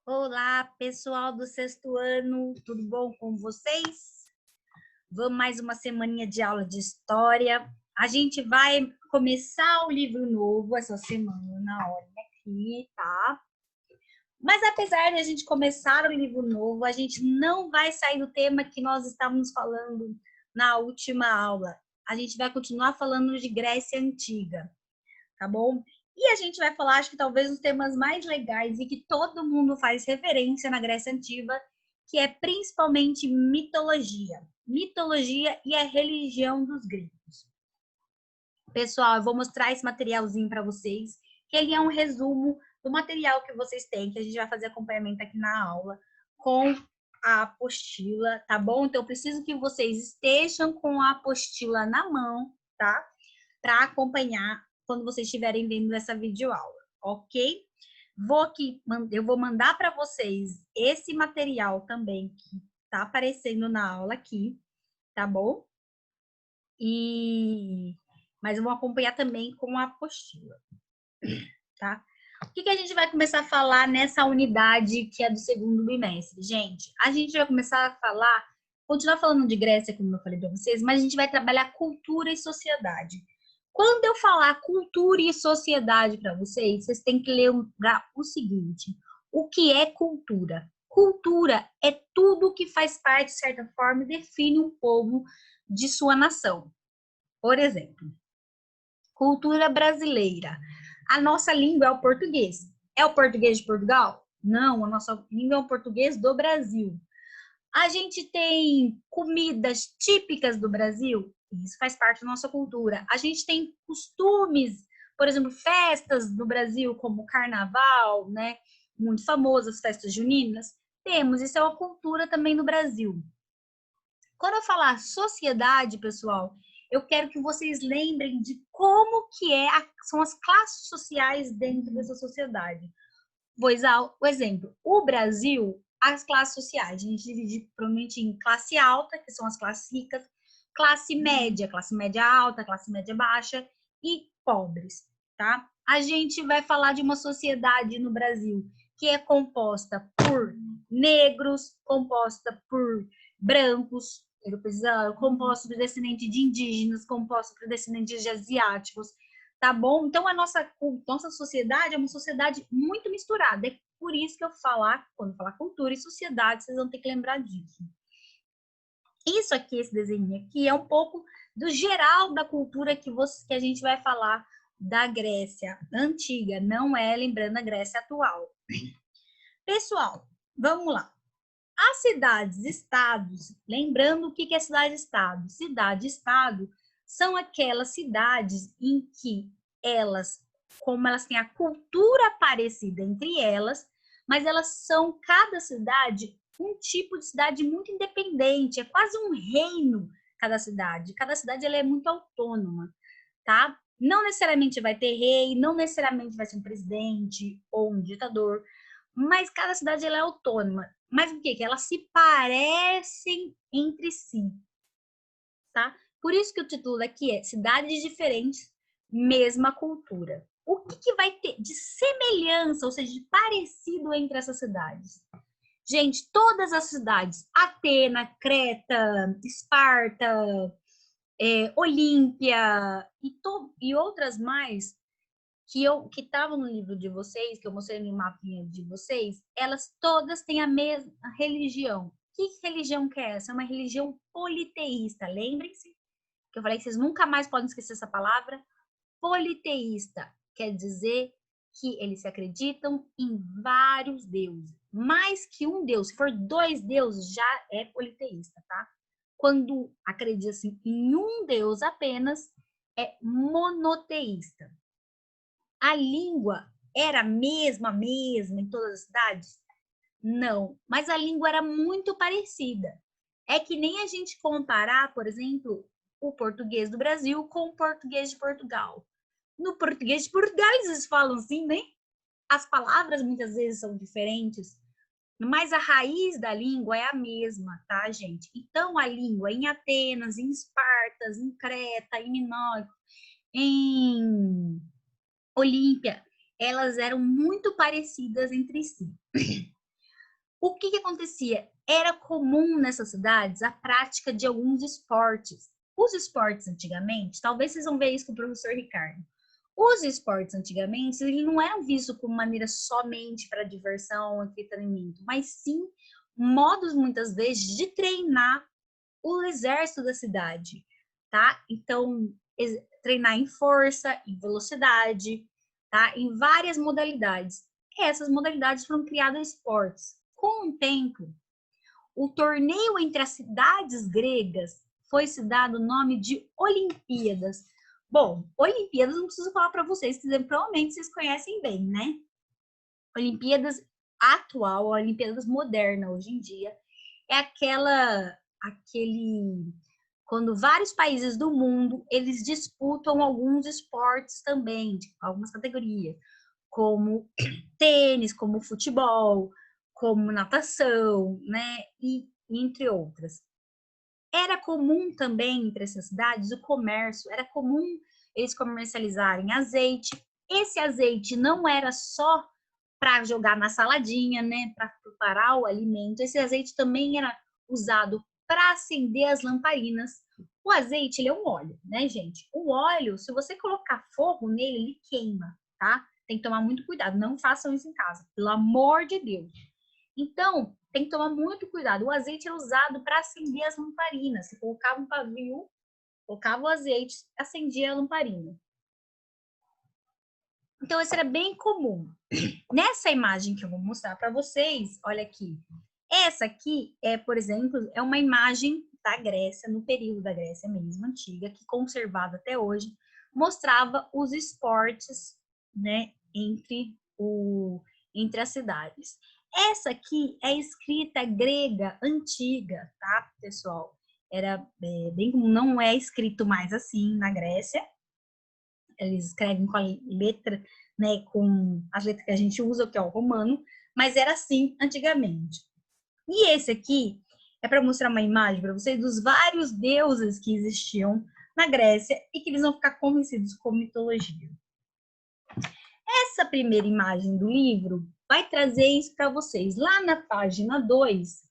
Olá, pessoal do sexto ano, tudo bom com vocês? Vamos mais uma semaninha de aula de história. A gente vai começar o livro novo essa semana, olha aqui, tá? Mas apesar de a gente começar o livro novo, a gente não vai sair do tema que nós estávamos falando na última aula. A gente vai continuar falando de Grécia Antiga, tá bom? E a gente vai falar, acho que talvez os temas mais legais e que todo mundo faz referência na Grécia Antiga, que é principalmente mitologia. Mitologia e a religião dos gregos. Pessoal, eu vou mostrar esse materialzinho para vocês, que ele é um resumo do material que vocês têm, que a gente vai fazer acompanhamento aqui na aula, com a apostila, tá bom? Então, eu preciso que vocês estejam com a apostila na mão, tá? Para acompanhar quando vocês estiverem vendo essa videoaula, ok? Eu vou mandar para vocês esse material também que está aparecendo na aula aqui, tá bom? Mas eu vou acompanhar também com a apostila, tá? O que a gente vai começar a falar nessa unidade que é do segundo bimestre? Gente, a gente vai começar a falar, continuar falando de Grécia, como eu falei para vocês, mas a gente vai trabalhar cultura e sociedade. Quando eu falar cultura e sociedade para vocês, vocês têm que lembrar o seguinte: o que é cultura? Cultura é tudo que faz parte, de certa forma, e define um povo de sua nação. Por exemplo, cultura brasileira. A nossa língua é o português. É o português de Portugal? Não, a nossa língua é o português do Brasil. A gente tem comidas típicas do Brasil, isso faz parte da nossa cultura. A gente tem costumes, por exemplo, festas do Brasil, como o carnaval, né? Muito famosas, festas juninas. Temos, isso é uma cultura também no Brasil. Quando eu falar sociedade, pessoal, eu quero que vocês lembrem de como que são as classes sociais dentro dessa sociedade. Vou usar o exemplo. O Brasil, as classes sociais, a gente divide provavelmente em classe alta, que são as classes ricas, classe média alta, classe média baixa e pobres, tá? A gente vai falar de uma sociedade no Brasil que é composta por negros, composta por brancos, composta por descendentes de indígenas, composta por descendentes de asiáticos, tá bom? Então, a nossa sociedade é uma sociedade muito misturada. É por isso que quando falar cultura e sociedade, vocês vão ter que lembrar disso. Isso aqui, esse desenho aqui, é um pouco do geral da cultura que a gente vai falar da Grécia antiga, não é lembrando a Grécia atual. Pessoal, vamos lá. As cidades-estados, lembrando o que é cidade-estado? Cidade-estado são aquelas cidades em que como elas têm a cultura parecida entre elas, mas cada cidade, um tipo de cidade muito independente, é quase um reino cada cidade. Cada cidade ela é muito autônoma, tá? Não necessariamente vai ter rei, não necessariamente vai ser um presidente ou um ditador, mas cada cidade ela é autônoma. Mas o que? Que elas se parecem entre si, tá? Por isso que o título aqui é Cidades Diferentes, Mesma Cultura. O que vai ter de semelhança, ou seja, de parecido entre essas cidades? Gente, todas as cidades, Atena, Creta, Esparta, Olímpia e outras mais, que estavam no livro de vocês, que eu mostrei no mapinha de vocês, elas todas têm a mesma religião. Que religião que é essa? É uma religião politeísta. Lembrem-se que eu falei que vocês nunca mais podem esquecer essa palavra. Politeísta quer dizer que eles se acreditam em vários deuses. Mais que um deus. Se for 2 deuses, já é politeísta, tá? Quando acredita-se em um deus apenas, é monoteísta. A língua era a mesma em todas as cidades? Não, mas a língua era muito parecida. É que nem a gente comparar, por exemplo, o português do Brasil com o português de Portugal. No português de Portugal eles falam assim, né? As palavras muitas vezes são diferentes, mas a raiz da língua é a mesma, tá, gente? Então, a língua em Atenas, em Espartas, em Creta, em Minói, em Olímpia, elas eram muito parecidas entre si. O que acontecia? Era comum nessas cidades a prática de alguns esportes. Os esportes antigamente, talvez vocês vão ver isso com o professor Ricardo. Os esportes antigamente, eles não eram vistos como maneira somente para diversão, entretenimento, mas sim modos muitas vezes de treinar o exército da cidade, tá? Então, treinar em força, em velocidade, tá? Em várias modalidades. Essas modalidades foram criadas esportes. Com o tempo, o torneio entre as cidades gregas foi se dado o nome de Olimpíadas. Bom, Olimpíadas não preciso falar para vocês, que provavelmente vocês conhecem bem, né? Olimpíadas atual, Olimpíadas moderna hoje em dia, é aquele quando vários países do mundo eles disputam alguns esportes também, de algumas categorias, como tênis, como futebol, como natação, né? E entre outras. Era comum também entre essas cidades o comércio, era comum eles comercializarem azeite. Esse azeite não era só para jogar na saladinha, né, para preparar o alimento. Esse azeite também era usado para acender as lamparinas. O azeite, ele é um óleo, né, gente? O óleo, se você colocar fogo nele, ele queima, tá? Tem que tomar muito cuidado, não façam isso em casa, pelo amor de Deus. Então, tem que tomar muito cuidado. O azeite era usado para acender as lamparinas. Você colocava um pavio, colocava o azeite, acendia a lamparina. Então, isso era bem comum. Nessa imagem que eu vou mostrar para vocês, olha aqui. Essa aqui é, por exemplo, é uma imagem da Grécia, no período da Grécia mesmo, antiga, que conservada até hoje, mostrava os esportes, né, entre as cidades. Essa aqui é escrita grega antiga, tá, pessoal? Era bem comum, não é escrito mais assim na Grécia. Eles escrevem com a letra, né, com as letras que a gente usa, que é o romano, mas era assim antigamente. E esse aqui é para mostrar uma imagem para vocês dos vários deuses que existiam na Grécia e que eles vão ficar conhecidos como mitologia. Essa primeira imagem do livro vai trazer isso para vocês. Lá na página 2,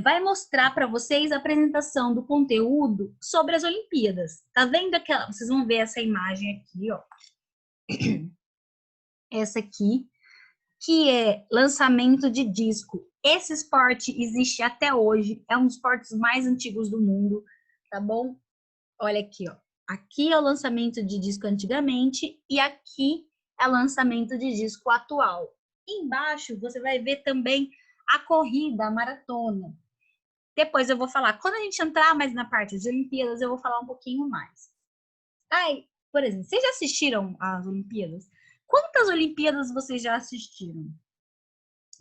vai mostrar para vocês a apresentação do conteúdo sobre as Olimpíadas. Tá vendo aquela? Vocês vão ver essa imagem aqui, ó. Essa aqui, que é lançamento de disco. Esse esporte existe até hoje, é um dos esportes mais antigos do mundo, tá bom? Olha aqui, ó. Aqui é o lançamento de disco antigamente e aqui é o lançamento de disco atual. Embaixo você vai ver também a corrida, a maratona. Depois eu vou falar, quando a gente entrar mais na parte das Olimpíadas, eu vou falar um pouquinho mais. Aí, por exemplo, vocês já assistiram às Olimpíadas? Quantas Olimpíadas vocês já assistiram?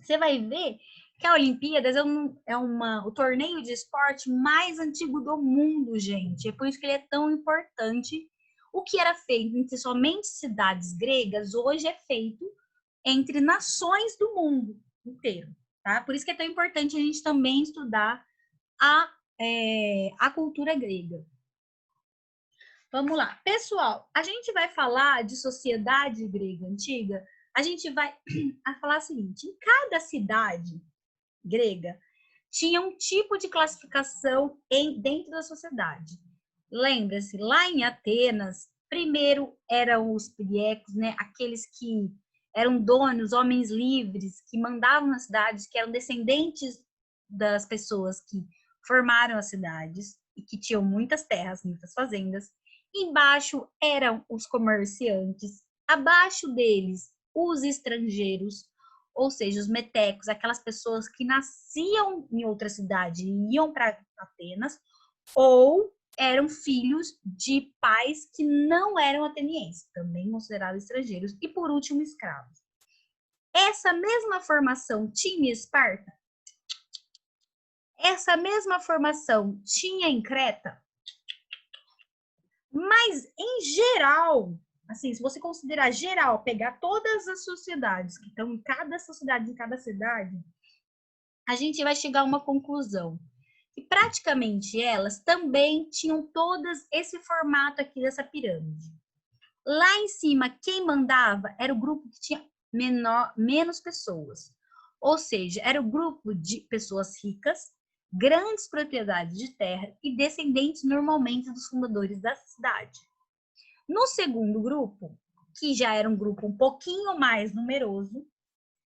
Você vai ver que a Olimpíadas o torneio de esporte mais antigo do mundo, gente. É por isso que ele é tão importante. O que era feito entre somente cidades gregas, hoje é feito entre nações do mundo inteiro, tá? Por isso que é tão importante a gente também estudar a cultura grega. Vamos lá. Pessoal, a gente vai falar de sociedade grega antiga, a gente vai falar o seguinte, em cada cidade grega tinha um tipo de classificação dentro da sociedade. Lembra-se, lá em Atenas, primeiro eram os piriecos, né, aqueles que eram donos, homens livres, que mandavam nas cidades, que eram descendentes das pessoas que formaram as cidades e que tinham muitas terras, muitas fazendas. Embaixo eram os comerciantes, abaixo deles os estrangeiros, ou seja, os metecos, aquelas pessoas que nasciam em outra cidade e iam para Atenas, ou eram filhos de pais que não eram atenienses, também considerados estrangeiros, e por último, escravos. Essa mesma formação tinha Esparta? Essa mesma formação tinha em Creta? Mas, em geral, assim, se você considerar geral, pegar todas as sociedades que estão em cada sociedade, em cada cidade, a gente vai chegar a uma conclusão. E praticamente elas também tinham todas esse formato aqui dessa pirâmide. Lá em cima, quem mandava era o grupo que tinha menos pessoas. Ou seja, era o grupo de pessoas ricas, grandes propriedades de terra e descendentes normalmente dos fundadores da cidade. No segundo grupo, que já era um grupo um pouquinho mais numeroso,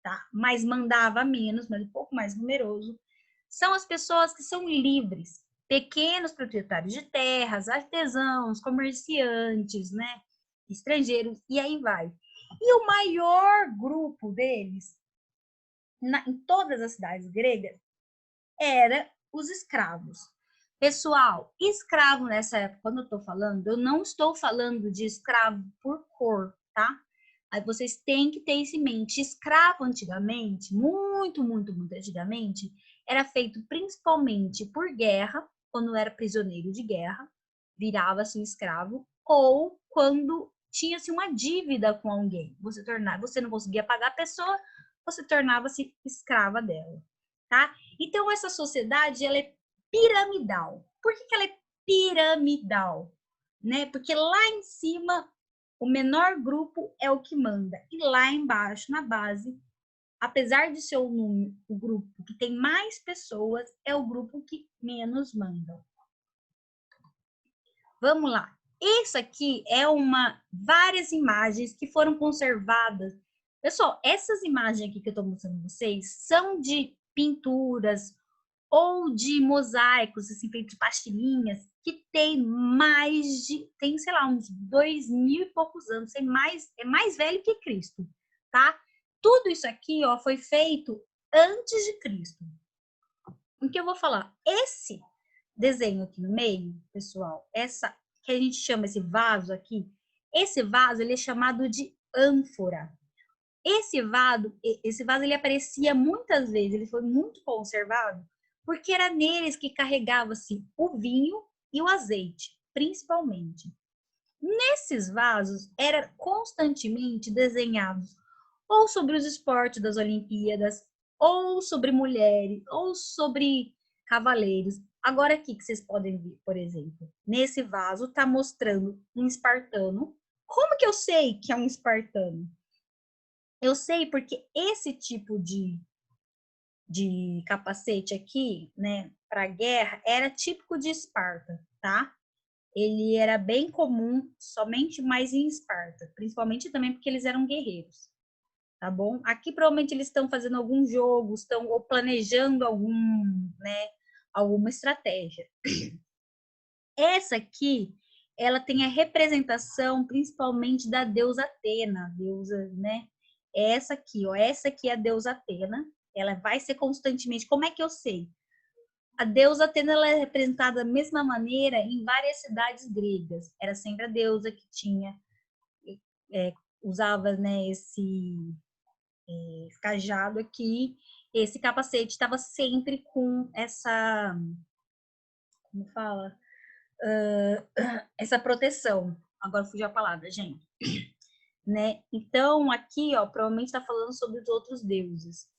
tá? Mas mandava menos, mas um pouco mais numeroso, são as pessoas que são livres, pequenos proprietários de terras, artesãos, comerciantes, né? Estrangeiros, e aí vai. E o maior grupo deles, em todas as cidades gregas, era os escravos. Pessoal, escravo nessa época, quando eu estou falando, eu não estou falando de escravo por cor, tá? Aí vocês têm que ter isso em mente. Escravo antigamente, muito antigamente, era feito principalmente por guerra, quando era prisioneiro de guerra, virava-se um escravo, ou quando tinha-se uma dívida com alguém. Você não conseguia pagar a pessoa, você tornava-se escrava dela, tá? Então, essa sociedade, ela é piramidal. Por que ela é piramidal? Né? Porque lá em cima, o menor grupo é o que manda. E lá embaixo, na base, apesar de ser o grupo que tem mais pessoas, é o grupo que menos manda. Vamos lá. Isso aqui é várias imagens que foram conservadas. Pessoal, essas imagens aqui que eu estou mostrando para vocês são de pinturas ou de mosaicos, assim, feitos de pastinhas, que tem, sei lá, uns 2000 e poucos anos, é mais velho que Cristo, tá? Tudo isso aqui, ó, foi feito antes de Cristo. O que eu vou falar? Esse desenho aqui no meio, pessoal, essa que a gente chama esse vaso aqui, esse vaso, ele é chamado de ânfora. Esse vaso ele aparecia muitas vezes, ele foi muito conservado, porque era neles que carregava-se o vinho e o azeite, principalmente. Nesses vasos, era constantemente desenhados ou sobre os esportes das Olimpíadas, ou sobre mulheres, ou sobre cavaleiros. Agora aqui que vocês podem ver, por exemplo, nesse vaso está mostrando um espartano. Como que eu sei que é um espartano? Eu sei porque esse tipo de capacete aqui, né, para guerra, era típico de Esparta, tá? Ele era bem comum somente mais em Esparta, principalmente também porque eles eram guerreiros, tá bom? Aqui provavelmente eles estão fazendo algum jogo, estão ou planejando alguma estratégia. Essa aqui, ela tem a representação principalmente da deusa Atena, deusa, né? Essa aqui, ó, essa aqui é a deusa Atena. Ela vai ser constantemente. Como é que eu sei? A deusa Atena, ela é representada da mesma maneira em várias cidades gregas. Era sempre a deusa que usava, né, esse cajado aqui, esse capacete estava sempre com como fala? Essa proteção. Agora fugiu a palavra, gente. Né? Então, aqui, ó, provavelmente está falando sobre os outros deuses.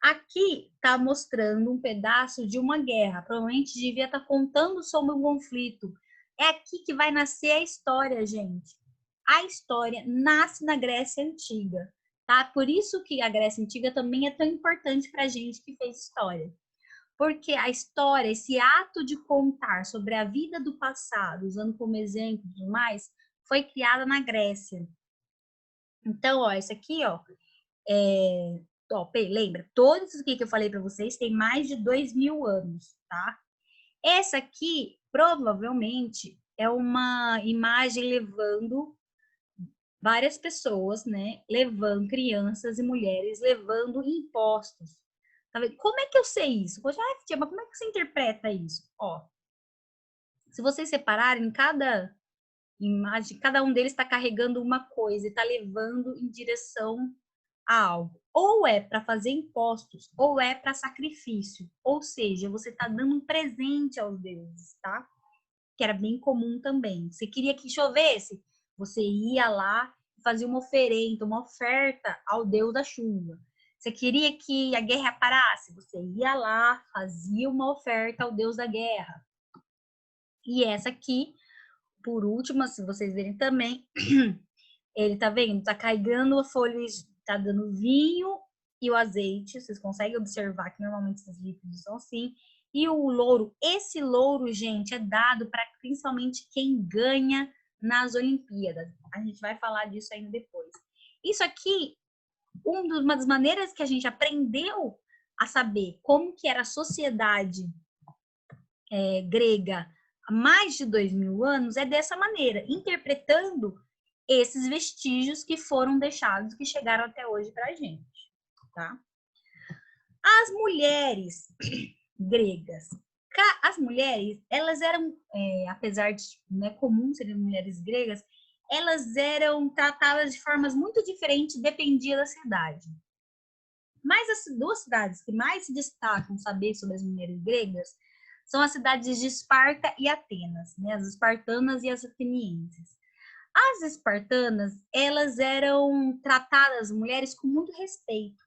Aqui está mostrando um pedaço de uma guerra. Provavelmente devia estar contando sobre um conflito. É aqui que vai nascer a história, gente. A história nasce na Grécia Antiga, tá? Por isso que a Grécia Antiga também é tão importante para a gente que fez história. Porque a história, esse ato de contar sobre a vida do passado, usando como exemplo e tudo mais, foi criada na Grécia. Então, ó, isso aqui, ó, lembra? Todos isso aqui que eu falei para vocês tem mais de 2000 anos, tá? Essa aqui, provavelmente, é uma imagem levando várias pessoas, né? Levando crianças e mulheres, levando impostos. Tá vendo? Como é que eu sei isso? Poxa, tia, mas como é que você interpreta isso? Ó, se vocês separarem, cada imagem, cada um deles está carregando uma coisa e está levando em direção a algo. Ou é para fazer impostos, ou é para sacrifício. Ou seja, você está dando um presente aos deuses, tá? Que era bem comum também. Você queria que chovesse? Você ia lá e fazia uma oferenda, uma oferta ao deus da chuva. Você queria que a guerra parasse? Você ia lá, fazia uma oferta ao deus da guerra. E essa aqui, por último, se vocês verem também, ele tá vendo? Tá carregando folhas, tá dando vinho e o azeite. Vocês conseguem observar que normalmente esses líquidos são assim. E o louro, esse louro, gente, é dado para principalmente quem ganha nas Olimpíadas. A gente vai falar disso ainda depois. Isso aqui, uma das maneiras que a gente aprendeu a saber como que era a sociedade grega há mais de 2000 anos é dessa maneira, interpretando esses vestígios que foram deixados, que chegaram até hoje para a gente, tá? As mulheres gregas, as mulheres, elas eram, apesar de não é comum serem mulheres gregas, elas eram tratadas de formas muito diferentes, dependia da cidade. Mas as duas cidades que mais se destacam saber sobre as mulheres gregas são as cidades de Esparta e Atenas, né? As espartanas e as atenienses. As espartanas, elas eram tratadas, mulheres, com muito respeito.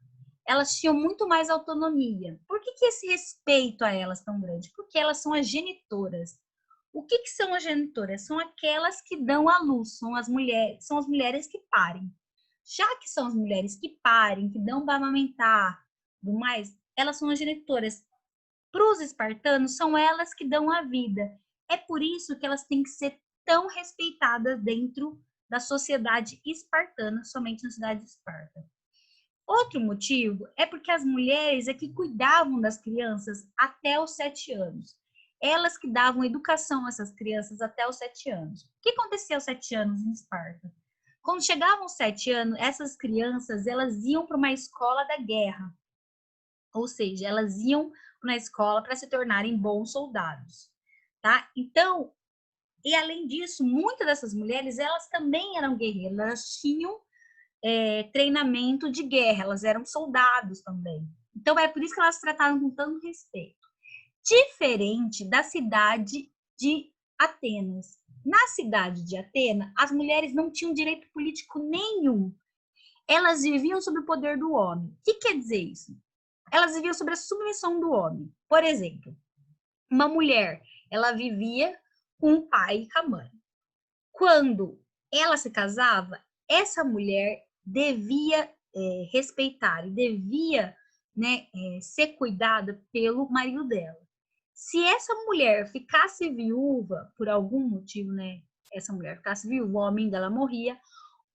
Elas tinham muito mais autonomia. Por que esse respeito a elas tão grande? Porque elas são as genitoras. O que são as genitoras? São aquelas que dão à luz, são as mulheres que parem. Já que são as mulheres que parem, que dão para amamentar, do mais, elas são as genitoras. Para os espartanos, são elas que dão a vida. É por isso que elas têm que ser tão respeitadas dentro da sociedade espartana, somente na cidade de Esparta. Outro motivo é porque as mulheres é que cuidavam das crianças até os 7 anos. Elas que davam educação a essas crianças até os 7 anos. O que acontecia aos 7 anos em Esparta? Quando chegavam aos 7 anos, essas crianças elas iam para uma escola da guerra. Ou seja, elas iam na escola para se tornarem bons soldados, tá? Então, e além disso, muitas dessas mulheres, elas também eram guerreiras, elas tinham treinamento de guerra, elas eram soldados também. Então, é por isso que elas tratavam com tanto respeito. Diferente da cidade de Atenas. Na cidade de Atenas, as mulheres não tinham direito político nenhum. Elas viviam sob o poder do homem. O que quer dizer isso? Elas viviam sob a submissão do homem. Por exemplo, uma mulher, ela vivia com o pai e com a mãe. Quando ela se casava, essa mulher devia respeitar e devia, né, ser cuidada pelo marido dela. Se essa mulher ficasse viúva, por algum motivo, né, essa mulher ficasse viúva, o homem dela morria,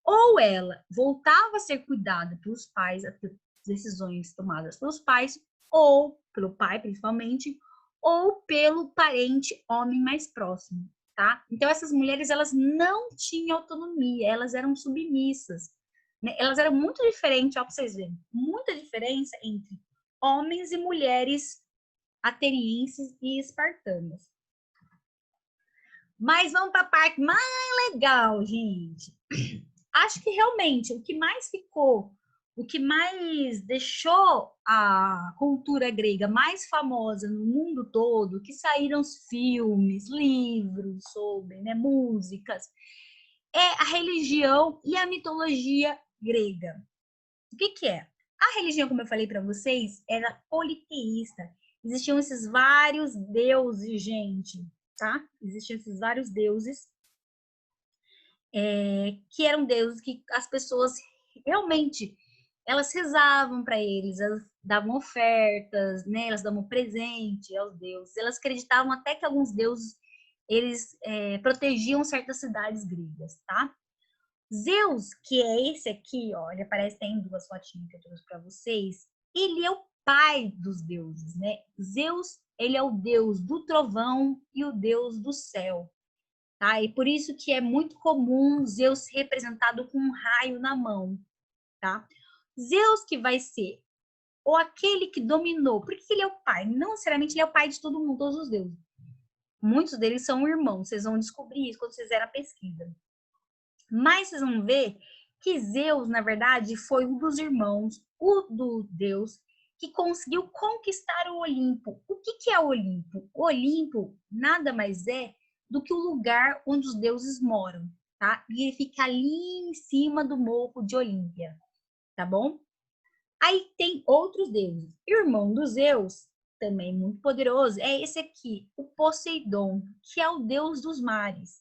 ou ela voltava a ser cuidada pelos pais, decisões tomadas pelos pais, ou pelo pai, principalmente, ou pelo parente homem mais próximo, tá? Então, essas mulheres, elas não tinham autonomia, elas eram submissas, né? Elas eram muito diferentes, ó, pra vocês verem, muita diferença entre homens e mulheres atenienses e espartanas. Mas vamos para a parte mais legal, gente. Acho que realmente o que mais ficou, o que mais deixou a cultura grega mais famosa no mundo todo, que saíram os filmes, livros sobre, né, músicas, é a religião e a mitologia grega. O que é? A religião, como eu falei para vocês, era politeísta. Existiam esses vários deuses, gente, tá? Existiam esses vários deuses que eram deuses que as pessoas realmente elas rezavam para eles, elas davam ofertas, né? Elas davam presente aos deuses. Elas acreditavam até que alguns deuses eles protegiam certas cidades gregas, tá? Zeus, que é esse aqui, ó, ele aparece em duas fotinhas que eu trouxe para vocês. Ele é o pai dos deuses, né? Zeus, ele é o deus do trovão e o deus do céu. Tá? E por isso que é muito comum Zeus ser representado com um raio na mão, tá? Zeus que vai ser ou aquele que dominou, porque ele é o pai, não necessariamente ele é o pai de todo mundo, todos os deuses. Muitos deles são irmãos, vocês vão descobrir isso quando vocês fizerem a pesquisa. Mas vocês vão ver que Zeus, na verdade, foi um dos irmãos, o do Deus, que conseguiu conquistar o Olimpo. O que é o Olimpo? O Olimpo nada mais é do que o lugar onde os deuses moram, tá? E ele fica ali em cima do morro de Olímpia, tá bom? Aí tem outros deuses. Irmão dos Zeus, também muito poderoso, é esse aqui, o Poseidon, que é o deus dos mares.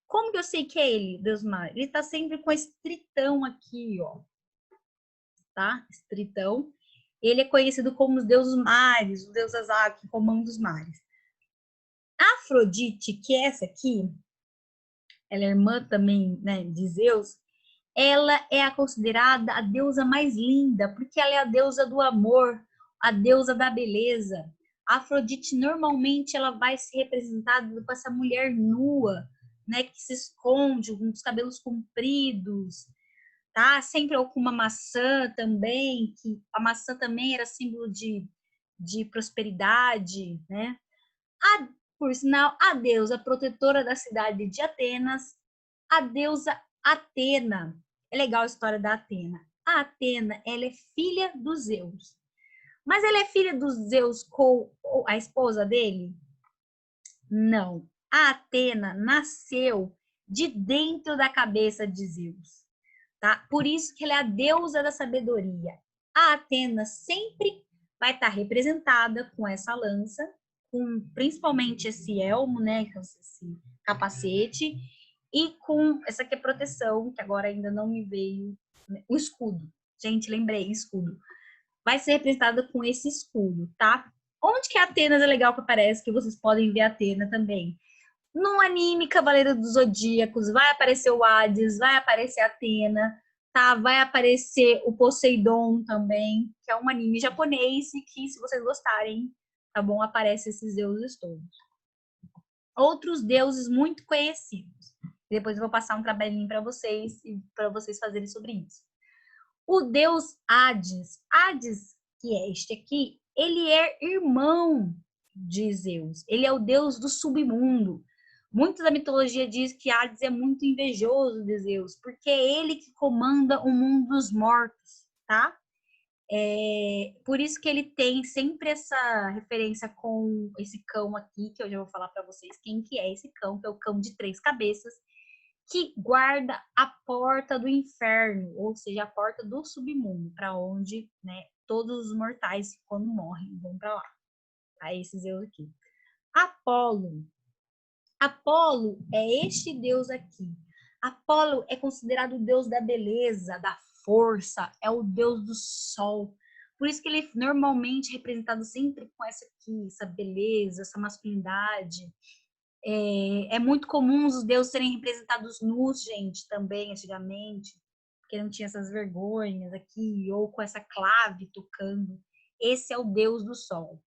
Como que eu sei que é ele, Deus dos mares? Ele tá sempre com esse tritão aqui, ó. Tá? Esse tritão. Ele é conhecido como os deuses dos mares, o deus das águas, que comanda os mares. A Afrodite, que é essa aqui, ela é irmã também, né, de Zeus, ela é a considerada a deusa mais linda, porque ela é a deusa do amor, a deusa da beleza. A Afrodite, normalmente, ela vai ser representada com essa mulher nua, né, que se esconde, com os cabelos compridos, tá? Sempre com uma maçã também, que a maçã também era símbolo de prosperidade, né? Por sinal, a deusa protetora da cidade de Atenas, a deusa Atena. É legal a história da Atena. A Atena, ela é filha dos Zeus. Mas ela é filha dos Zeus com a esposa dele? Não. A Atena nasceu de dentro da cabeça de Zeus, tá? Por isso que ela é a deusa da sabedoria. A Atena sempre vai estar representada com essa lança, com principalmente esse elmo, né, esse capacete, e com essa aqui é proteção, que agora ainda não me veio, né, o escudo. Gente, lembrei, escudo. Vai ser representada com esse escudo, tá? Onde que a Atenas é legal que aparece, que vocês podem ver a Atena também? No anime Cavaleiro dos Zodíacos vai aparecer o Hades, vai aparecer a Atena, tá? Vai aparecer o Poseidon também, que é um anime japonês e que, se vocês gostarem, tá bom? Aparece esses deuses todos. Outros deuses muito conhecidos. Depois eu vou passar um trabalhinho para vocês e para vocês fazerem sobre isso. O deus Hades, Hades, que é este aqui, ele é irmão de Zeus. Ele é o deus do submundo. Muito da mitologia diz que Hades é muito invejoso de Zeus, porque é ele que comanda o mundo dos mortos, tá? Por isso que ele tem sempre essa referência com esse cão aqui, que eu já vou falar para vocês quem que é esse cão, que é o cão de 3 cabeças, que guarda a porta do inferno, ou seja, a porta do submundo, para onde, né, todos os mortais, quando morrem, vão para lá. Tá? Esse Zeus aqui. Apolo. Apolo é este deus aqui. Apolo é considerado o deus da beleza, da força, é o deus do sol. Por isso que ele é normalmente representado sempre com essa aqui, essa beleza, essa masculinidade. É muito comum os deuses serem representados nus, gente, também, antigamente, porque não tinha essas vergonhas aqui, ou com essa clave tocando. Esse é o deus do sol.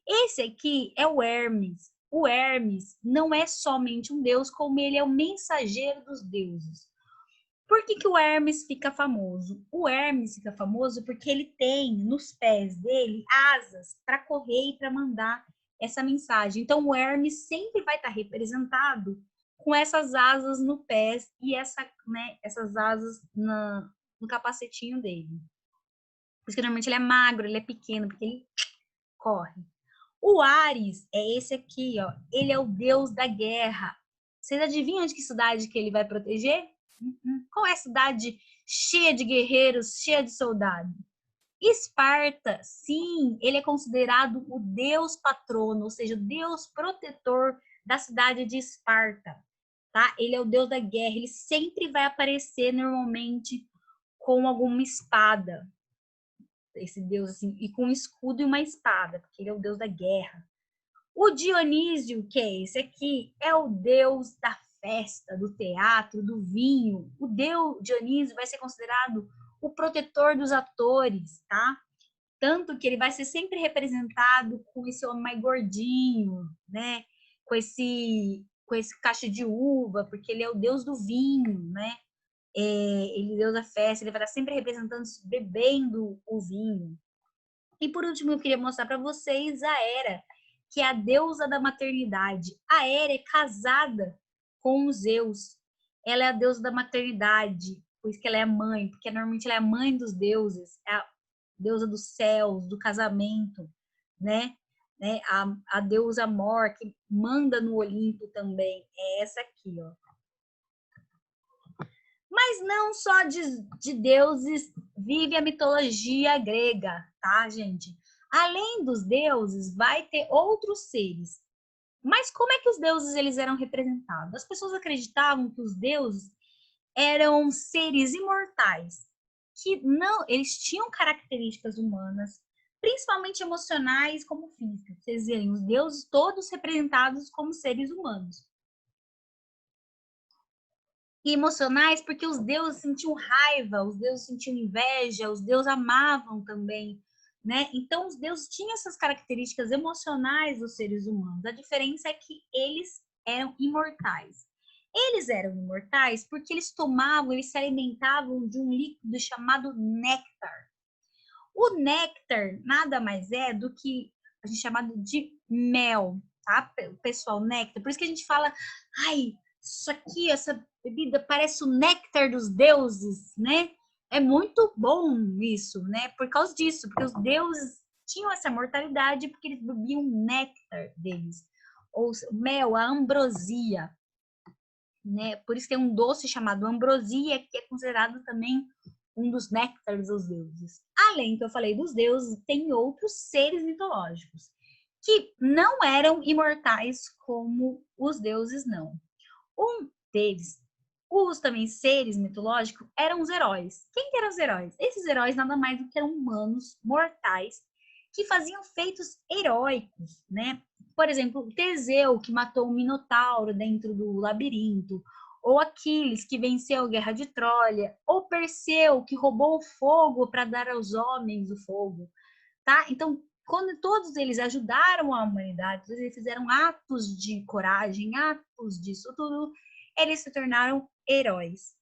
Esse aqui é o Hermes. O Hermes não é somente um deus, como ele é o mensageiro dos deuses. Por que o Hermes fica famoso? O Hermes fica famoso porque ele tem nos pés dele asas para correr e para mandar essa mensagem. Então, o Hermes sempre vai estar representado com essas asas no pés e essas asas no capacetinho dele. Por isso que normalmente ele é magro, ele é pequeno, porque ele corre. O Ares é esse aqui, ó. Ele é o deus da guerra. Vocês adivinham de que cidade que ele vai proteger? Qual é a cidade cheia de guerreiros, cheia de soldados? Esparta, sim, ele é considerado o deus patrono, ou seja, o deus protetor da cidade de Esparta, tá? Ele é o deus da guerra, ele sempre vai aparecer normalmente com alguma espada, esse deus assim, e com um escudo e uma espada, porque ele é o deus da guerra. O Dionísio, que é esse aqui, é o deus da festa, do teatro, do vinho. O deus Dionísio vai ser considerado o protetor dos atores, tá? Tanto que ele vai ser sempre representado com esse homem mais gordinho, né? Com esse caixa de uva, porque ele é o deus do vinho, né? Ele é o deus da festa, ele vai estar sempre representando, bebendo o vinho. E por último, eu queria mostrar para vocês a Hera, que é a deusa da maternidade. A Hera é casada com os Zeus. Ela é a deusa da maternidade, por isso que ela é mãe, porque normalmente ela é a mãe dos deuses, é a deusa dos céus, do casamento, né? A deusa Mor, que manda no Olimpo também, é essa aqui, ó. Mas não só de deuses vive a mitologia grega, tá, gente? Além dos deuses, vai ter outros seres. Mas como é que os deuses eles eram representados? As pessoas acreditavam que os deuses eram seres imortais, que não, eles tinham características humanas, principalmente emocionais como físicas. Vocês verem, os deuses todos representados como seres humanos. E emocionais porque os deuses sentiam raiva, os deuses sentiam inveja, os deuses amavam também, né? Então, os deuses tinham essas características emocionais dos seres humanos. A diferença é que eles eram imortais. Eles eram imortais porque eles se alimentavam de um líquido chamado néctar. O néctar nada mais é do que a gente chama de mel, tá? O pessoal, néctar. Por isso que a gente fala, ai, isso aqui, essa bebida parece o néctar dos deuses, né? É muito bom isso, né? Por causa disso, porque os deuses tinham essa mortalidade porque eles bebiam o néctar deles. Ou mel, a ambrosia, né? Por isso tem um doce chamado ambrosia, que é considerado também um dos néctares dos deuses. Além que eu falei dos deuses, tem outros seres mitológicos que não eram imortais como os deuses, não. Um deles, os também seres mitológicos, eram os heróis. Quem que eram os heróis? Esses heróis nada mais do que eram humanos mortais que faziam feitos heróicos, né? Por exemplo, Teseu, que matou o Minotauro dentro do labirinto, ou Aquiles, que venceu a Guerra de Troia, ou Perseu, que roubou o fogo para dar aos homens o fogo, tá? Então, quando todos eles ajudaram a humanidade, eles fizeram atos de coragem, atos disso tudo, eles se tornaram heróis.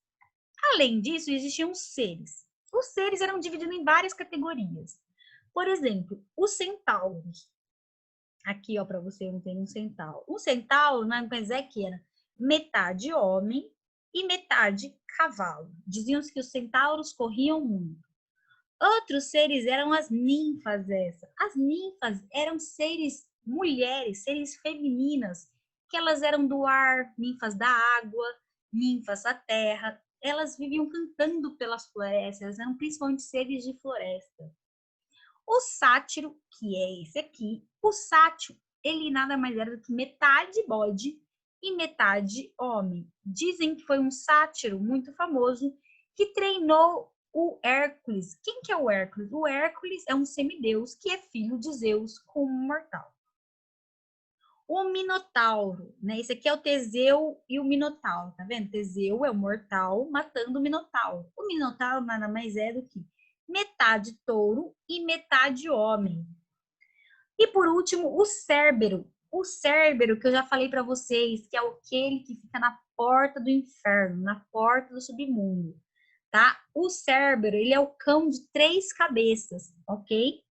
Além disso, existiam os seres. Os seres eram divididos em várias categorias. Por exemplo, os centauros. Aqui, ó, para você não ter um centauro. Um centauro, na é que era metade homem e metade cavalo. Diziam-se que os centauros corriam muito. Outros seres eram as ninfas essa. As ninfas eram seres mulheres, seres femininas, que elas eram do ar, ninfas da água, ninfas da terra. Elas viviam cantando pelas florestas, eram principalmente seres de floresta. O sátiro, que é esse aqui, o sátiro, ele nada mais era do que metade bode e metade homem. Dizem que foi um sátiro muito famoso que treinou o Hércules. Quem que é o Hércules? O Hércules é um semideus que é filho de Zeus como mortal. O Minotauro, né? Esse aqui é o Teseu e o Minotauro, tá vendo? Teseu é o mortal matando o Minotauro. O Minotauro nada mais é do que metade touro e metade homem. E por último, o Cérbero. O Cérbero, que eu já falei para vocês, que é aquele que fica na porta do inferno, na porta do submundo, tá? O Cérbero, ele é o cão de 3 cabeças, ok?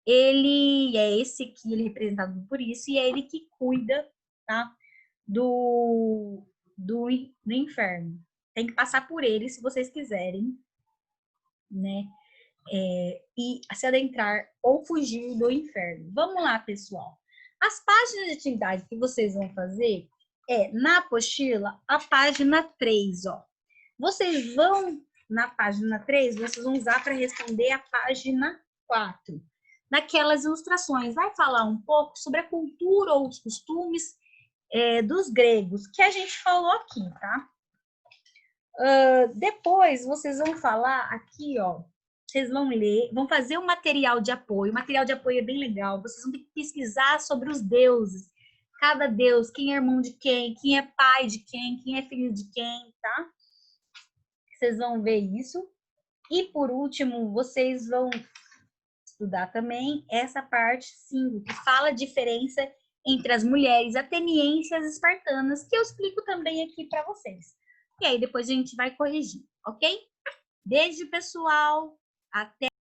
Ele é esse aqui, ele é representado por isso, e é ele que cuida, tá? Do inferno. Tem que passar por ele se vocês quiserem, né? E se adentrar ou fugir do inferno. Vamos lá, pessoal. As páginas de atividade que vocês vão fazer na apostila, a página 3, ó. Vocês vão, na página 3, vocês vão usar para responder a página 4. Naquelas ilustrações, vai falar um pouco sobre a cultura ou os costumes dos gregos, que a gente falou aqui, tá? Depois, vocês vão falar aqui, ó, vocês vão ler, vão fazer um material de apoio. O material de apoio é bem legal. Vocês vão ter que pesquisar sobre os deuses. Cada deus, quem é irmão de quem é pai de quem é filho de quem, tá? Vocês vão ver isso. E, por último, vocês vão estudar também essa parte 5, que fala a diferença entre as mulheres atenienses e as espartanas, que eu explico também aqui para vocês. E aí, depois a gente vai corrigir, ok? Beijo, pessoal! Até